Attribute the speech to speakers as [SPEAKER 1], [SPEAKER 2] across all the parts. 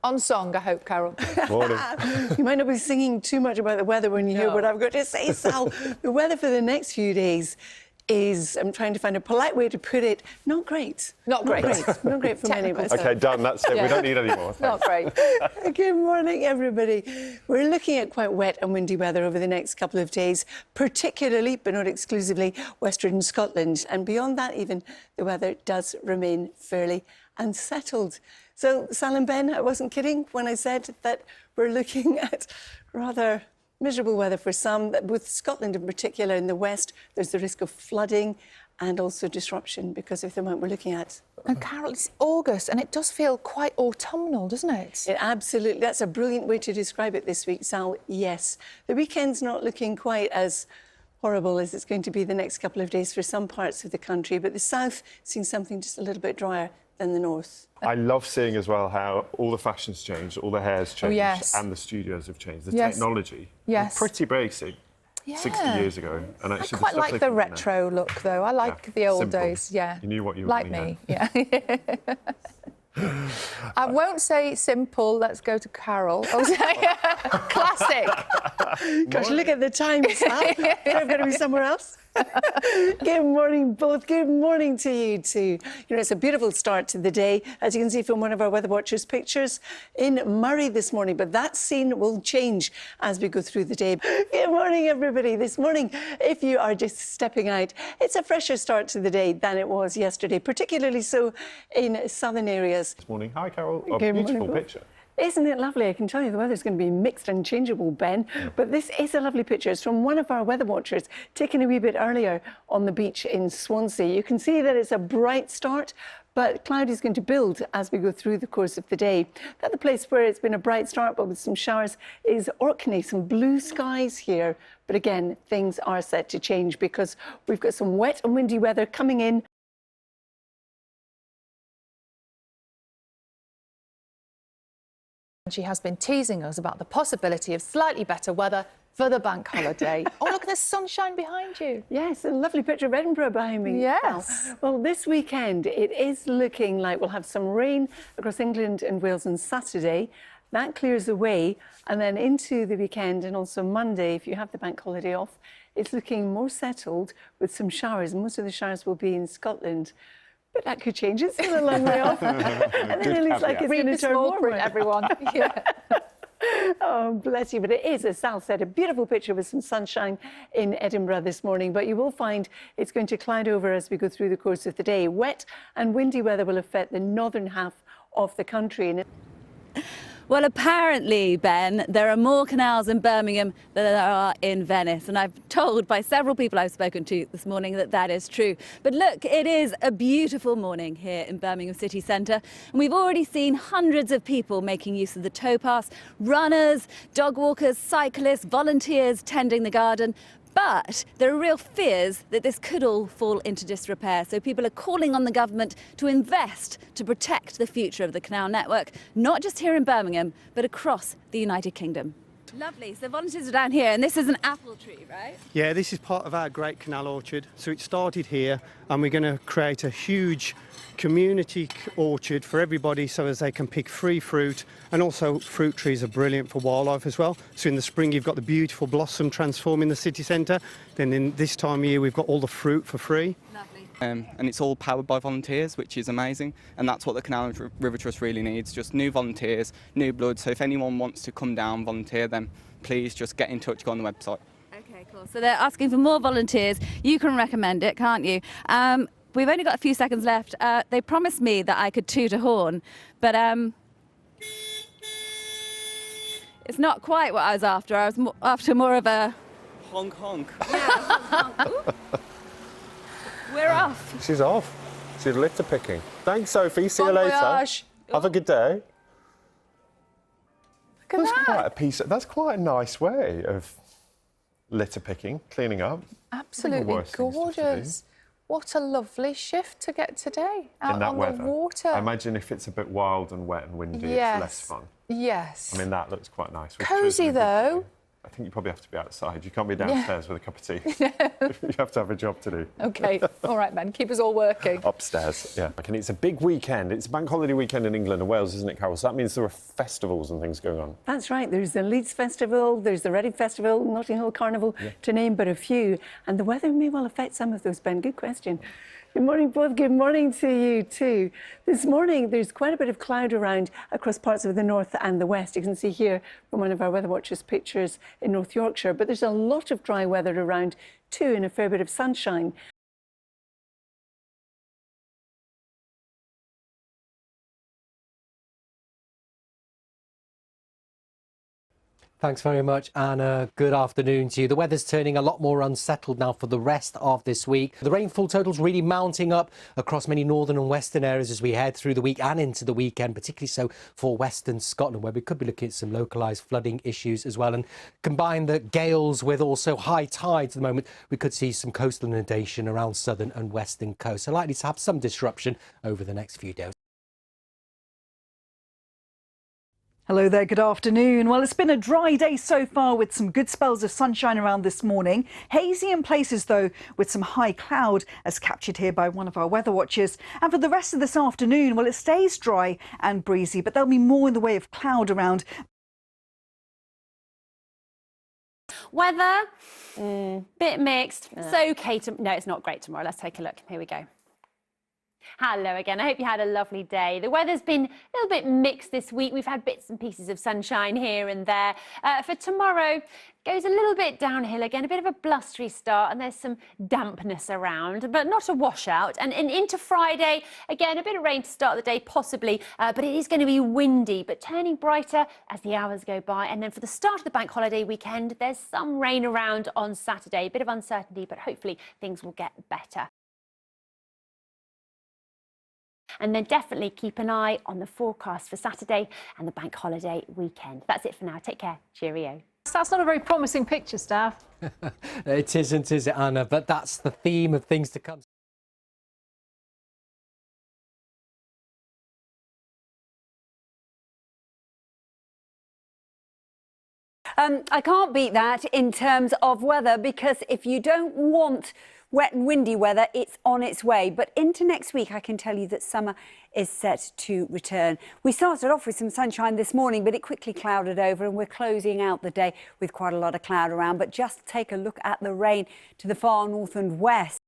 [SPEAKER 1] On song, I hope, Carol.
[SPEAKER 2] Morning.
[SPEAKER 3] You might not be singing too much about the weather when you hear what I've got to say, Sal. The weather for the next few days is, I'm trying to find a polite way to put it, not great.
[SPEAKER 1] Not great.
[SPEAKER 3] Not great for many of us.
[SPEAKER 2] OK, done. That's it. We don't need any more.
[SPEAKER 1] Not great.
[SPEAKER 3] Good morning, everybody. We're looking at quite wet and windy weather over the next couple of days, particularly, but not exclusively, Western Scotland. And beyond that, even, the weather does remain fairly unsettled. So, Sal and Ben, I wasn't kidding when I said that we're looking at rather miserable weather for some. With Scotland in particular, in the west, there's the risk of flooding and also disruption because of the amount we're looking at.
[SPEAKER 1] And Carol, it's August and it does feel quite autumnal, doesn't it?
[SPEAKER 3] It absolutely, that's a brilliant way to describe it this week, Sal. Yes. The weekend's not looking quite as horrible as it's going to be the next couple of days for some parts of the country, but the south seeing something just a little bit drier than the north.
[SPEAKER 2] I love seeing as well how all the fashion's changed, all the hair's changed, and the studios have changed. The technology.
[SPEAKER 1] Yes.
[SPEAKER 2] Pretty basic 60 years ago. And actually
[SPEAKER 1] I quite like the retro look, though. I like the old days. Yeah.
[SPEAKER 2] You knew what you were
[SPEAKER 1] like me. Yeah. I won't say simple. Let's go to Carol. Classic.
[SPEAKER 3] Gosh, look at the time, Sal. I've got to be somewhere else. Good morning, both. Good morning to you too. You know, it's a beautiful start to the day, as you can see from one of our Weather Watchers pictures in Murray this morning, but that scene will change as we go through the day. Good morning, everybody. This morning, if you are just stepping out, it's a fresher start to the day than it was yesterday, particularly so in southern areas.
[SPEAKER 2] This morning. Hi, Carol. A beautiful picture.
[SPEAKER 3] Isn't it lovely? I can tell you the weather's going to be mixed and changeable, Ben. But this is a lovely picture. It's from one of our weather watchers taken a wee bit earlier on the beach in Swansea. You can see that it's a bright start, but cloud is going to build as we go through the course of the day. The other place where it's been a bright start, but with some showers, is Orkney. Some blue skies here. But again, things are set to change because we've got some wet and windy weather coming in.
[SPEAKER 1] She has been teasing us about the possibility of slightly better weather for the bank holiday. Oh, look at the sunshine behind you.
[SPEAKER 3] Yes, a lovely picture of Edinburgh behind me.
[SPEAKER 1] Yes.
[SPEAKER 3] Well, this weekend, it is looking like we'll have some rain across England and Wales on Saturday. That clears away, and then into the weekend and also Monday, if you have the bank holiday off, it's looking more settled with some showers. Most of the showers will be in Scotland. But that could change. It's still a long way off. And then it looks like it's going to turn warmer.
[SPEAKER 1] Everyone. Yeah.
[SPEAKER 3] Oh, bless you. But it is, as Sal said, a beautiful picture with some sunshine in Edinburgh this morning. But you will find it's going to cloud over as we go through the course of the day. Wet and windy weather will affect the northern half of the country.
[SPEAKER 4] Well, apparently, Ben, there are more canals in Birmingham than there are in Venice. And I've told by several people I've spoken to this morning that that is true. But look, it is a beautiful morning here in Birmingham city centre. And we've already seen hundreds of people making use of the towpath, runners, dog walkers, cyclists, volunteers tending the garden. But there are real fears that this could all fall into disrepair. So people are calling on the government to invest to protect the future of the canal network, not just here in Birmingham, but across the United Kingdom. Lovely. So volunteers are down here, and this is an apple tree, right?
[SPEAKER 5] Yeah, this is part of our great canal orchard. So it started here, and we're going to create a huge community orchard for everybody so as they can pick free fruit, and also fruit trees are brilliant for wildlife as well. So in the spring you've got the beautiful blossom transforming the city centre, then in this time of year we've got all the fruit for free.
[SPEAKER 4] Lovely.
[SPEAKER 6] And it's all powered by volunteers, which is amazing, and that's what the Canal and River Trust really needs, just new volunteers, new blood. So if anyone wants to come down, volunteer, then please just get in touch, go on the website.
[SPEAKER 4] Okay, cool. So they're asking for more volunteers. You can recommend it, can't you? We've only got a few seconds left. They promised me that I could toot a horn, but it's not quite what I was after. I was after more of a...
[SPEAKER 6] Honk, honk.
[SPEAKER 4] Yeah, honk, honk. We're off.
[SPEAKER 2] She's off. She's litter picking. Thanks, Sophie. See you later.
[SPEAKER 1] Voyage.
[SPEAKER 2] Have a good day.
[SPEAKER 1] Look at that.
[SPEAKER 2] That's quite a nice way of litter picking, cleaning up.
[SPEAKER 1] Absolutely gorgeous. What a lovely shift to get today out
[SPEAKER 2] in that
[SPEAKER 1] on
[SPEAKER 2] weather.
[SPEAKER 1] The water.
[SPEAKER 2] I imagine if it's a bit wild and wet and windy, it's less fun.
[SPEAKER 1] Yes.
[SPEAKER 2] I mean, that looks quite nice.
[SPEAKER 1] Cosy though.
[SPEAKER 2] I think you probably have to be outside. You can't be downstairs with a cup of tea. You have to have a job to do.
[SPEAKER 1] OK, all right, Ben, keep us all working.
[SPEAKER 2] Upstairs, yeah. And it's a big weekend. It's a bank holiday weekend in England and Wales, isn't it, Carol? So that means there are festivals and things going on.
[SPEAKER 3] That's right. There's the Leeds Festival, there's the Reading Festival, Notting Hill Carnival, to name but a few. And the weather may well affect some of those, Ben. Good question. Good morning, both. Good morning to you too. This morning, there's quite a bit of cloud around across parts of the north and the west. You can see here from one of our Weather Watchers pictures in North Yorkshire. But there's a lot of dry weather around too, and a fair bit of sunshine.
[SPEAKER 7] Thanks very much, Anna. Good afternoon to you. The weather's turning a lot more unsettled now for the rest of this week. The rainfall totals really mounting up across many northern and western areas as we head through the week and into the weekend, particularly so for western Scotland, where we could be looking at some localised flooding issues as well. And combine the gales with also high tides at the moment, we could see some coastal inundation around southern and western coast. So likely to have some disruption over the next few days.
[SPEAKER 8] Hello there, good afternoon. Well, it's been a dry day so far with some good spells of sunshine around this morning. Hazy in places, though, with some high cloud, as captured here by one of our weather watchers. And for the rest of this afternoon, well, it stays dry and breezy, but there'll be more in the way of cloud around.
[SPEAKER 9] Weather, bit mixed. It's okay. No, it's not great tomorrow. Let's take a look. Here we go. Hello again. I hope you had a lovely day. The weather's been a little bit mixed this week. We've had bits and pieces of sunshine here and there. For tomorrow, goes a little bit downhill again, a bit of a blustery start, and there's some dampness around, but not a washout. And into Friday, again, a bit of rain to start the day, possibly, but it is going to be windy, but turning brighter as the hours go by. And then for the start of the bank holiday weekend, there's some rain around on Saturday, a bit of uncertainty, but hopefully things will get better. And then definitely keep an eye on the forecast for Saturday and the bank holiday weekend. That's it for now. Take care. Cheerio.
[SPEAKER 1] That's not a very promising picture, Steph.
[SPEAKER 7] It isn't, is it, Anna? But that's the theme of things to come.
[SPEAKER 4] I can't beat that in terms of weather, because if you don't want wet and windy weather, it's on its way. But into next week, I can tell you that summer is set to return. We started off with some sunshine this morning, but it quickly clouded over, and we're closing out the day with quite a lot of cloud around. But just take a look at the rain to the far north and west.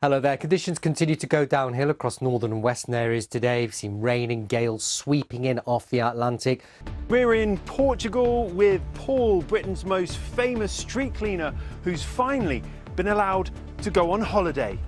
[SPEAKER 7] Hello there. Conditions continue to go downhill across northern and western areas today. We've seen rain and gales sweeping in off the Atlantic.
[SPEAKER 10] We're in Portugal with Paul, Britain's most famous street cleaner, who's finally been allowed to go on holiday.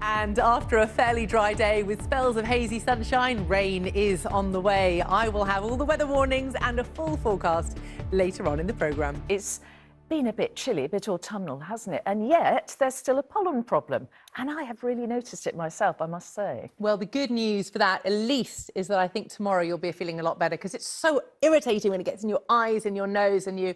[SPEAKER 11] And after a fairly dry day with spells of hazy sunshine, rain is on the way. I will have all the weather warnings and a full forecast later on in the programme.
[SPEAKER 12] It's been a bit chilly, a bit autumnal, hasn't it? And yet there's still a pollen problem. And I have really noticed it myself, I must say.
[SPEAKER 11] Well, the good news for that, at least, is that I think tomorrow you'll be feeling a lot better, because it's so irritating when it gets in your eyes and your nose and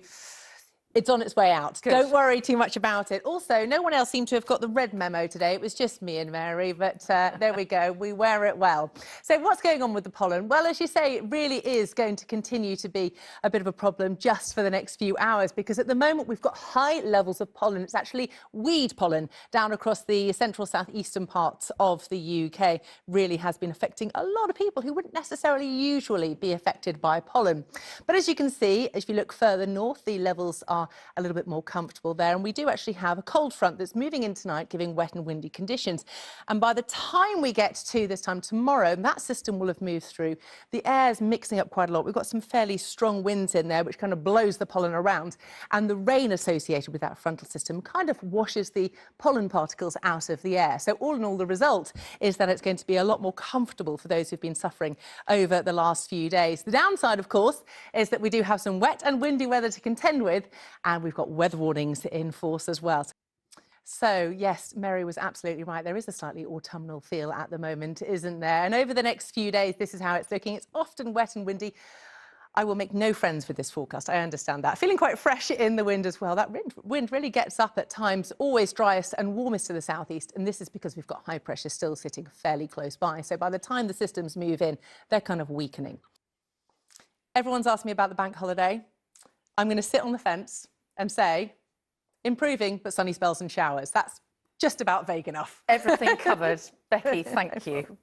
[SPEAKER 11] it's on its way out. Good. Don't worry too much about it. Also, no one else seemed to have got the red memo today. It was just me and Mary, but there we go. We wear it well. So what's going on with the pollen? Well, as you say, it really is going to continue to be a bit of a problem just for the next few hours, because at the moment we've got high levels of pollen. It's actually weed pollen down across the central southeastern parts of the UK. Really has been affecting a lot of people who wouldn't necessarily usually be affected by pollen. But as you can see, if you look further north, the levels are a little bit more comfortable there, and we do actually have a cold front that's moving in tonight, giving wet and windy conditions. And by the time we get to this time tomorrow, that system will have moved through. The air's mixing up quite a lot. We've got some fairly strong winds in there, which kind of blows the pollen around, and the rain associated with that frontal system kind of washes the pollen particles out of the air. So all in all, the result is that it's going to be a lot more comfortable for those who've been suffering over the last few days. The downside, of course, is that we do have some wet and windy weather to contend with, and we've got weather warnings in force as well. So, yes, Mary was absolutely right. There is a slightly autumnal feel at the moment, isn't there? And over the next few days, this is how it's looking. It's often wet and windy. I will make no friends with this forecast. I understand that. Feeling quite fresh in the wind as well. That wind really gets up at times, always driest and warmest to the southeast. And this is because we've got high pressure still sitting fairly close by. So by the time the systems move in, they're kind of weakening. Everyone's asked me about the bank holiday. I'm going to sit on the fence and say, improving, but sunny spells and showers. That's just about vague enough.
[SPEAKER 12] Everything covered. Becky, thank you.